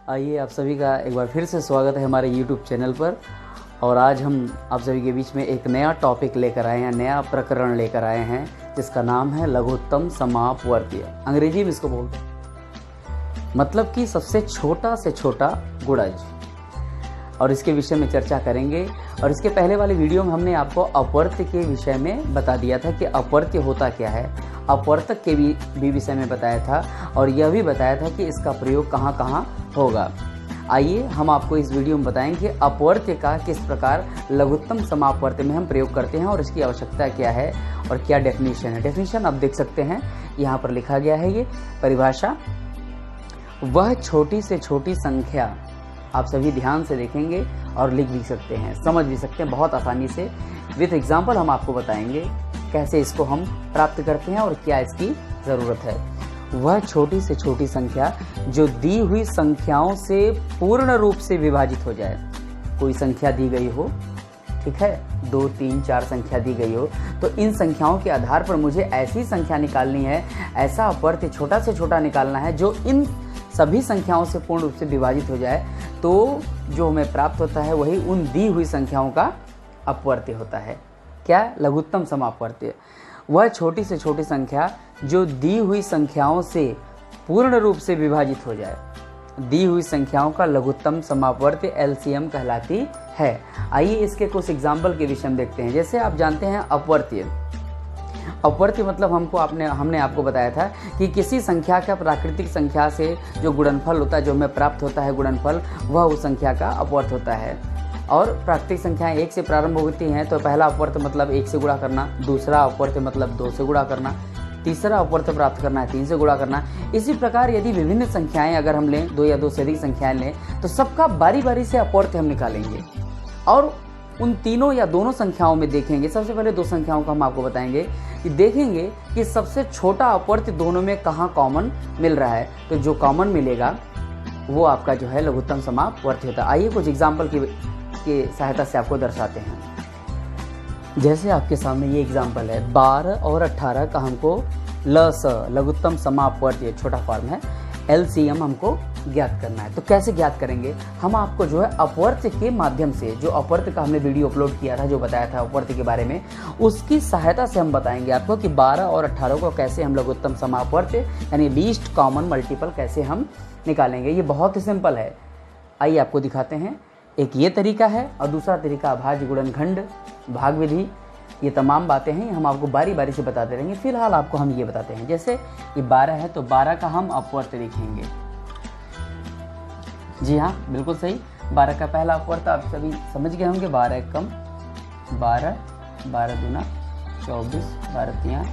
आइए आप सभी का एक बार फिर से स्वागत है हमारे YouTube चैनल पर। और आज हम आप सभी के बीच में एक नया टॉपिक लेकर आए हैं, नया प्रकरण लेकर आए हैं जिसका नाम है लघुत्तम समापवर्ती। अंग्रेजी में इसको बोलते हैं, मतलब कि सबसे छोटा से छोटा गुणज। और इसके विषय में चर्चा करेंगे। और इसके पहले वाली वीडियो में हमने आपको अपवर्त्य के विषय में बता दिया था कि अपवर्त्य होता क्या है, अपवर्तक के भी विषय में बताया था और यह भी बताया था कि इसका प्रयोग कहाँ कहाँ होगा। आइए हम आपको इस वीडियो में बताएंगे कि अपवर्त्य का किस प्रकार लघुत्तम समापवर्त्य में हम प्रयोग करते हैं और इसकी आवश्यकता क्या है और क्या डेफिनेशन है। डेफिनेशन आप देख सकते हैं, यहाँ पर लिखा गया है ये परिभाषा, वह छोटी से छोटी संख्या। आप सभी ध्यान से देखेंगे और लिख भी सकते हैं, समझ भी सकते हैं बहुत आसानी से। विथ एग्जाम्पल हम आपको बताएंगे कैसे इसको हम प्राप्त करते हैं और क्या इसकी ज़रूरत है। वह छोटी से छोटी संख्या जो दी हुई संख्याओं से पूर्ण रूप से विभाजित हो जाए। कोई संख्या दी गई हो, ठीक है, 2, 3, 4 संख्या दी गई हो, तो इन संख्याओं के आधार पर मुझे ऐसी संख्या निकालनी है, ऐसा अपवर्त्य छोटा से छोटा निकालना है जो इन सभी संख्याओं से पूर्ण रूप से विभाजित हो जाए। तो जो हमें प्राप्त होता है वही उन दी हुई संख्याओं का अपवर्त्य होता है। क्या? लघुत्तम समापवर्त्य। वह छोटी से छोटी संख्या जो दी हुई संख्याओं से पूर्ण रूप से विभाजित हो जाए, दी हुई संख्याओं का लघुत्तम समापवर्त्य LCM कहलाती है। आइए इसके कुछ एग्जाम्पल के विषय में देखते हैं। जैसे आप जानते हैं अपवर्त्य, अपवर्त्य मतलब हमने आपको बताया था कि किसी संख्या का प्राकृतिक संख्या से जो गुणनफल होता है, जो हमें प्राप्त होता है गुणनफल, वह उस संख्या का अपवर्त्य होता है। और प्राकृतिक संख्याएं 1 से प्रारंभ होती हैं तो पहला अपवर्त्य मतलब 1 से गुणा करना, दूसरा अपवर्त्य मतलब 2 से गुणा करना, तीसरा अपवर्त्य प्राप्त करना है 3 से गुणा करना। इसी प्रकार यदि विभिन्न संख्याएं अगर हम लें, 2 या 2 से अधिक संख्याएं लें, तो सबका बारी बारी से अपवर्त्य हम निकालेंगे और उन तीनों या दोनों संख्याओं में देखेंगे। सबसे पहले 2 संख्याओं का हम आपको बताएंगे कि देखेंगे कि सबसे छोटा अपवर्त्य दोनों में कहाँ कॉमन मिल रहा है। तो जो कॉमन मिलेगा वो आपका जो है लघुत्तम समापवर्त्य होता है। आइए कुछ एग्जाम्पल की सहायता से आपको दर्शाते हैं। जैसे आपके सामने ये एग्जाम्पल है, 12 और 18 का हमको लघुत्तम समापवर्त्य छोटा फॉर्म है, LCM हमको ज्ञात करना है। तो कैसे ज्ञात करेंगे? हम आपको जो है अपवर्त्य के माध्यम से, जो अपवर्त्य का हमने वीडियो अपलोड किया था, जो बताया था अपवर्त्य के बारे में, उसकी सहायता से हम बताएंगे आपको कि 12 और 18 को कैसे हम लघुत्तम समापवर्त्य यानी लीस्ट कॉमन मल्टीपल कैसे हम निकालेंगे। ये बहुत ही सिंपल है। आइए आपको दिखाते हैं। एक ये तरीका है और दूसरा तरीका अभाज्य गुणनखंड, भाग विधि। ये तमाम बातें हैं, हम आपको बारी बारी से बताते रहेंगे। फिलहाल आपको हम ये बताते हैं। जैसे ये 12 है तो 12 का हम अपवर्त्य लिखेंगे। जी हाँ, बिल्कुल सही। 12 का पहला अपवर्त्य आप सभी समझ गए होंगे, 12 एकम 12, 12 दूना 24, 12 तियाँ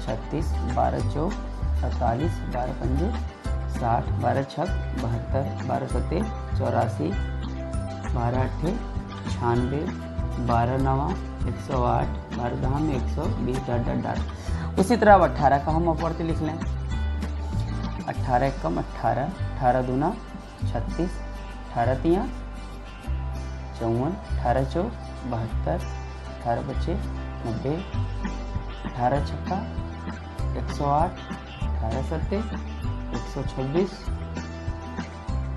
36, 12 चौक 48, 12 पंजे 60, 12 छक 72, 12 सत्ते 84, 12 अट्ठे 96, 12 नवा 108, 12 दहम 120। उसी तरह अब 18 का हम अपवर्त्य लिख लें। 18 एकम 18, 18 दूना 36, 18 तियाँ 54, 18 चौक 72, 18 बच्चे 90, 18 छक्का 108, 18 सत्ते 126,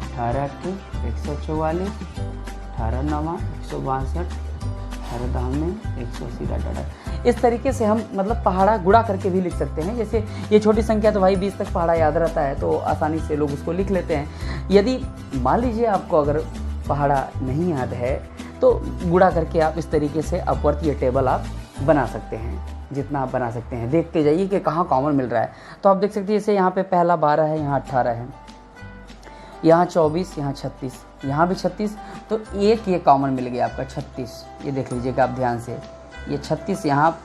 18 अट्ठे 144, 18 नवा 162, 18 दहम में 180। इस तरीके से हम मतलब पहाड़ा गुणा करके भी लिख सकते हैं। जैसे ये छोटी संख्या तो भाई 20 तक पहाड़ा याद रहता है तो आसानी से लोग उसको लिख लेते हैं। यदि मान लीजिए आपको अगर पहाड़ा नहीं याद है तो गुणा करके आप इस तरीके से अपवर्त्य टेबल आप बना सकते हैं, जितना आप बना सकते हैं। देखते जाइए कि कहाँ कॉमन मिल रहा है। तो आप देख सकते हैं जैसे यहाँ पे पहला 12 है, यहाँ 18 है, यहाँ 24, यहाँ 36, यहाँ भी 36, तो एक ये कॉमन मिल गया आपका 36। ये देख लीजिएगा आप ध्यान से, ये 36 यहाँ,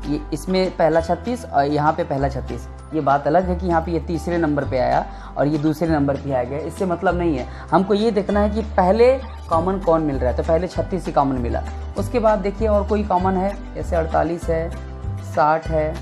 ये इसमें पहला 36 और यहाँ पे पहला 36। ये बात अलग है कि यहाँ पे ये तीसरे नंबर पे आया और ये दूसरे नंबर पे आ गया, इससे मतलब नहीं है। हमको ये देखना है कि पहले कॉमन कौन मिल रहा है। तो पहले 36 ही कॉमन मिला, उसके बाद देखिए और कोई कॉमन है, जैसे 48 है, 60 है,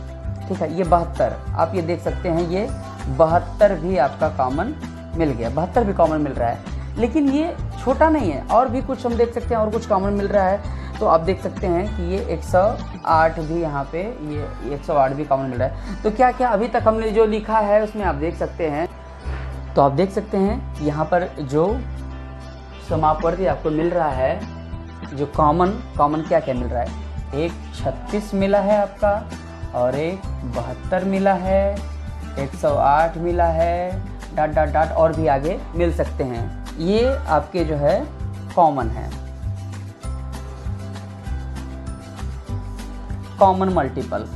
ठीक है, ये 72। आप ये देख सकते हैं ये 72 भी आपका कॉमन मिल गया, 72 भी कॉमन मिल रहा है। लेकिन ये छोटा नहीं है, और भी कुछ हम देख सकते हैं और कुछ कॉमन मिल रहा है। तो आप देख सकते हैं कि ये 108 भी यहाँ पे, ये 108 भी कॉमन मिल रहा है। तो क्या क्या अभी तक हमने जो लिखा है उसमें आप देख सकते हैं तो आप देख सकते हैं यहाँ पर जो समापवर्ती आपको मिल रहा है, जो कॉमन क्या क्या मिल रहा है, एक 36 मिला है आपका, और एक 72 मिला है, 108 मिला है, डाट डाट डाट और भी आगे मिल सकते हैं। ये आपके जो है कॉमन है, कॉमन मल्टीपल।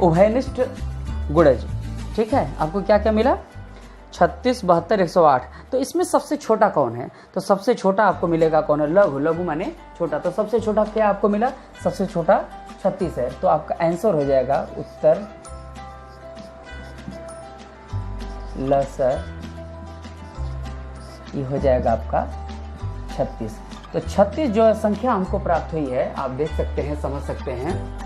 उभयनिष्ठ गुणज, ठीक है, आपको क्या क्या मिला, 36, 72, 108। तो इसमें सबसे छोटा कौन है, तो सबसे छोटा आपको मिलेगा कौन है, लघु, लघु माने छोटा, तो सबसे छोटा क्या आपको मिला, सबसे छोटा 36 है। तो आपका आंसर हो जाएगा उत्तर लसर, ये हो जाएगा आपका 36। तो 36 जो संख्या हमको प्राप्त हुई है, आप देख सकते हैं, समझ सकते हैं,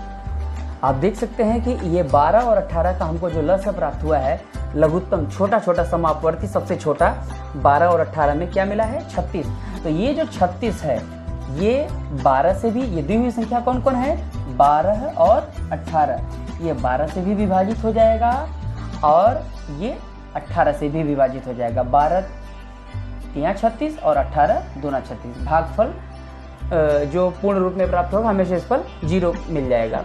आप देख सकते हैं कि ये 12 और 18 का हमको जो लस प्राप्त हुआ है, लघुत्तम छोटा छोटा समापवर्ती सबसे छोटा 12 और 18 में क्या मिला है, 36। तो ये जो 36 है, ये 12 से भी, ये दी हुई संख्या कौन कौन है, 12 और 18, ये 12 से भी विभाजित हो जाएगा और ये 18 से भी विभाजित हो जाएगा। 12 तिया 36 और 18 दूना 36। भागफल जो पूर्ण रूप में प्राप्त होगा हमेशा इस पर 0 मिल जाएगा।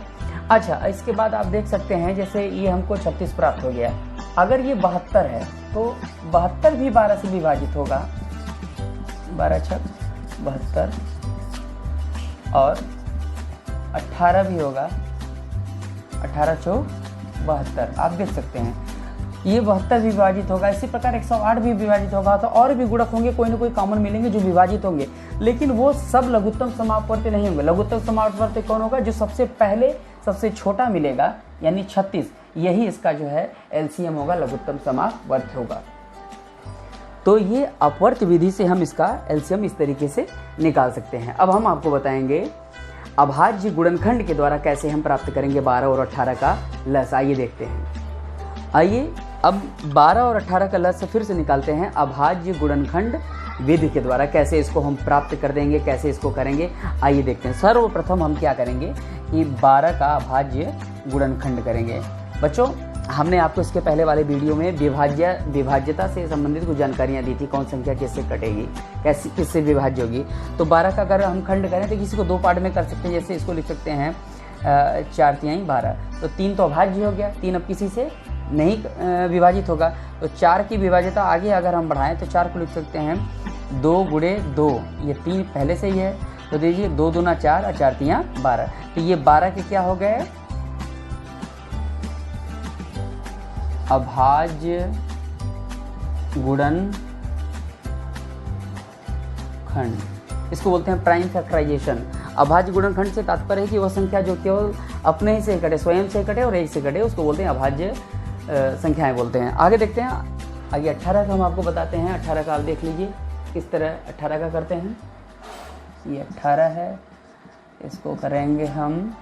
अच्छा, इसके बाद आप देख सकते हैं, जैसे ये हमको 36 प्राप्त हो गया, अगर ये 72 है तो 72 भी 12 से विभाजित होगा, 12 छक 72, और 18 भी होगा, 18 चौक 72। आप देख सकते हैं ये 72 भी विभाजित होगा। इसी प्रकार 108 भी विभाजित होगा। तो और भी गुणक होंगे, कोई ना कोई कॉमन मिलेंगे जो विभाजित होंगे, लेकिन वो सब लघुत्तम समापवर्ती नहीं होंगे। लघुत्तम समापवर्ती कौन होगा, जो सबसे पहले सबसे छोटा मिलेगा, यानी 36, यही इसका जो है एलसीएम होगा, लघुत्तम समापवर्ती होगा। तो ये अपवर्त्य विधि से हम इसका एलसीएम इस तरीके से निकाल सकते हैं। अब हम आपको बताएंगे अभाज्य गुणनखंड के द्वारा कैसे हम प्राप्त करेंगे 12 और 18 का लस। आइए देखते हैं। आइए अब 12 और 18 का लस फिर से निकालते हैं अभाज्य गुणनखंड विधि के द्वारा। कैसे इसको हम प्राप्त कर देंगे, कैसे इसको करेंगे, आइए देखते हैं। सर्वप्रथम हम क्या करेंगे कि 12 का अभाज्य गुणनखंड करेंगे। बच्चों, हमने आपको इसके पहले वाले वीडियो में विभाज्यता से संबंधित कुछ जानकारियाँ दी थी, कौन संख्या किससे कटेगी, कैसे किससे विभाज्य होगी। तो 12 का अगर हम खंड करें तो किसी को 2 पार्ट में कर सकते हैं। जैसे इसको लिख सकते हैं 4 तिहाई 12, तो 3 तो अभाज्य हो गया, 3 अब किसी से नहीं विभाजित होगा। तो 4 की विभाज्यता आगे अगर हम बढ़ाएं तो 4 को लिख सकते हैं 2 गुणे 2, ये 3 पहले से ही है, तो देखिए 2 दूना 4 और 4 तिया 12। तो ये 12 के क्या हो गए, अभाज्य गुणनखंड, इसको बोलते हैं प्राइम फैक्टराइजेशन। अभाज्य गुणनखंड से तात्पर्य है कि वह संख्या जो केवल अपने ही से कटे, स्वयं से कटे और एक से कटे, उसको बोलते हैं अभाज्य संख्याएं बोलते हैं। आगे देखते हैं, आगे 18 का हम आपको बताते हैं। 18 का आप देख लीजिए किस तरह 18 का करते हैं। ये 18 है, इसको करेंगे हम,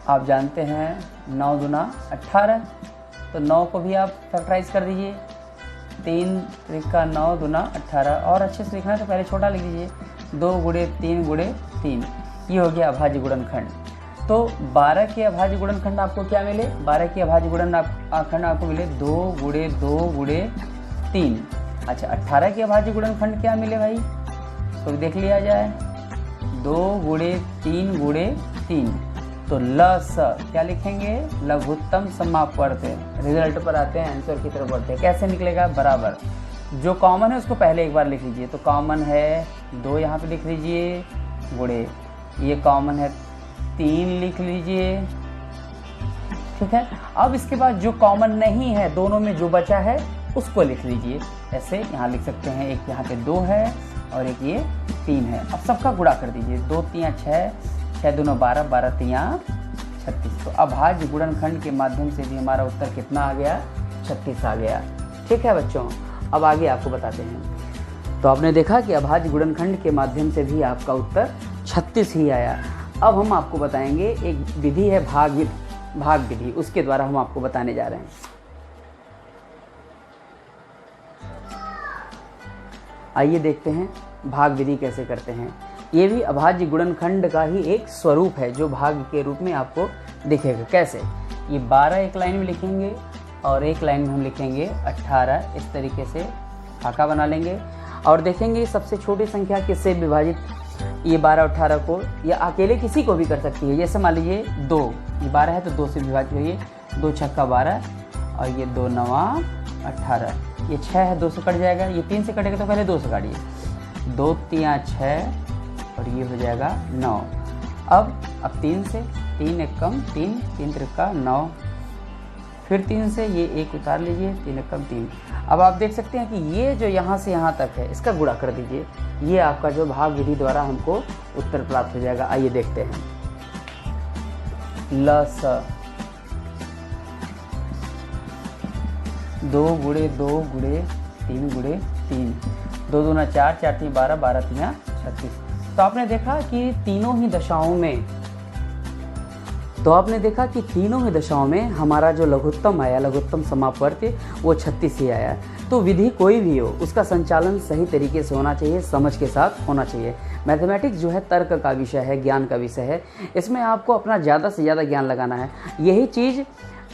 आप जानते हैं 9 दूना 18, तो 9 को भी आप फैक्टराइज कर दीजिए, 3 त्रिका 9 दूना 18, और अच्छे से लिखना है तो पहले छोटा लिख लीजिए, 2 गुणे 3 गुणे 3, ये हो गया अभाज्य गुणनखंड। तो 12 के अभाज्य गुणनखंड आपको क्या मिले, 12 के अभाज्य गुणनखंड आपको मिले 2 गुणे 2 गुणे 3। अच्छा, 18 के अभाज्य गुणनखंड क्या मिले भाई, तो देख लिया जाए, 2 गुणे 3 गुणे 3। तो लस क्या लिखेंगे, लघुत्तम समापवर्त्य। रिजल्ट पर आते हैं, आंसर की तरफ बढ़ते हैं। कैसे निकलेगा, बराबर जो कॉमन है उसको पहले एक बार लिख लीजिए। तो कॉमन है 2, यहाँ पे लिख लीजिए, गुणे, ये कॉमन है 3 लिख लीजिए, ठीक है। अब इसके बाद जो कॉमन नहीं है, दोनों में जो बचा है उसको लिख लीजिए। ऐसे यहाँ लिख सकते हैं, एक यहाँ पे 2 है और एक ये 3 है। अब सबका गुणा कर दीजिए, 2 तिया 6, 6 दूना 12, 12 तिया 36। तो अभाज्य गुणनखंड के माध्यम से भी हमारा उत्तर कितना आ गया, 36 आ गया। ठीक है बच्चों, अब आगे आपको बताते हैं। तो आपने देखा कि अभाज्य गुणनखंड के माध्यम से भी आपका उत्तर 36 ही आया। अब हम आपको बताएंगे एक विधि है भाग विधि, उसके द्वारा हम आपको बताने जा रहे हैं। आइए देखते हैं भाग विधि कैसे करते हैं। ये भी अभाज्य गुणनखंड का ही एक स्वरूप है जो भाग के रूप में आपको दिखेगा। कैसे? ये 12 एक लाइन में लिखेंगे और एक लाइन में हम लिखेंगे 18। इस तरीके से खाका बना लेंगे और देखेंगे सबसे छोटी संख्या किससे विभाजित, ये 12 18 को या अकेले किसी को भी कर सकती है। जैसे मान लीजिए 2, ये 12 है तो 2 से विभाजित हुई, 2 छक्का 12 और ये 2 नवा 18, ये 6 है 2 से कट जाएगा, ये 3 से कटेगा तो पहले 2 से काटिए, 2 3 6 और ये हो जाएगा 9। अब 3 से 3 एकम 3, 3 त्रिका 9, फिर 3 से ये 1 उतार लीजिए, 3 एकम 3। अब आप देख सकते हैं कि ये जो यहाँ से यहाँ तक है इसका गुणा कर दीजिए, ये आपका जो भाग विधि द्वारा हमको उत्तर प्राप्त हो जाएगा। आइए देखते हैं। लस 2 गुणे 2 गुणे 3 गुणे 3, 2 दूना 4, 4 3 12, 12 3 36। तो आपने देखा कि तीनों ही दशाओं में हमारा जो लघुत्तम आया, लघुत्तम समापवर्त्य, वो 36 ही आया। तो विधि कोई भी हो उसका संचालन सही तरीके से होना चाहिए, समझ के साथ होना चाहिए। मैथमेटिक्स जो है तर्क का विषय है, ज्ञान का विषय है, इसमें आपको अपना ज़्यादा से ज़्यादा ज्ञान लगाना है। यही चीज़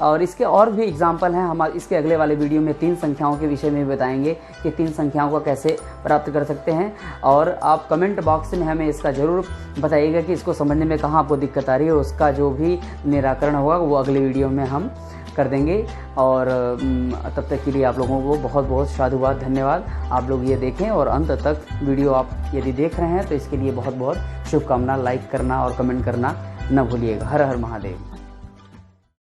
और इसके और भी एग्जाम्पल हैं। हम इसके अगले वाले वीडियो में 3 संख्याओं के विषय में बताएंगे कि 3 संख्याओं को कैसे प्राप्त कर सकते हैं। और आप कमेंट बॉक्स में हमें इसका ज़रूर बताइएगा कि इसको समझने में कहाँ आपको दिक्कत आ रही है, उसका जो भी निराकरण होगा वो अगले वीडियो में हम कर देंगे। और तब तक के लिए आप लोगों को बहुत बहुत साधुवाद, धन्यवाद। आप लोग ये देखें और अंत तक वीडियो आप यदि देख रहे हैं तो इसके लिए बहुत बहुत शुभकामना। लाइक करना और कमेंट करना न भूलिएगा। हर हर महादेव।